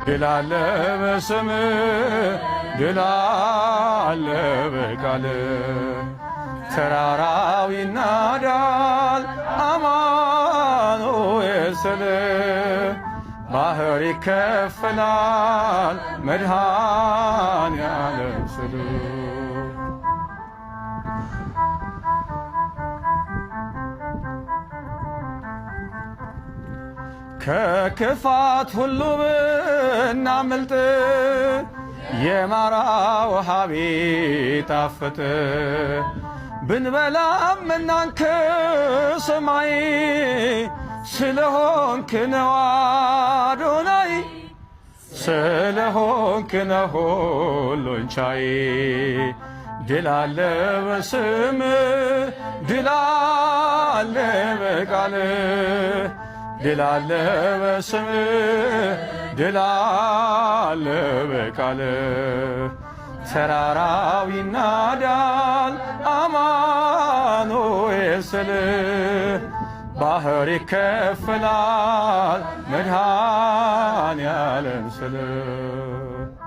ድል አለ በስምህ ድል አለ በቃልህ ተራራው ይናዳል አማኑኤል ስልህ ባህር ይከፈላል መድኃኔዓለም ስልህ ከክፋት ሁሉ ብናመልጥ የማራ ውሃ ቢጣፍጥ ብንበላም እናንተ ሰማይ ስለሆንክ ነው አዶናይ ስለሆንክ ነው ሁሉን ቻይ ድል አለ በስምህ ድል አለ በቃልህ ድል አለ በስምህ ድል አለ በቃልህ ተራራው ይናዳል አማኑኤል ስልህ ባህር ይከፈላል መድኃኔዓለም ስልህ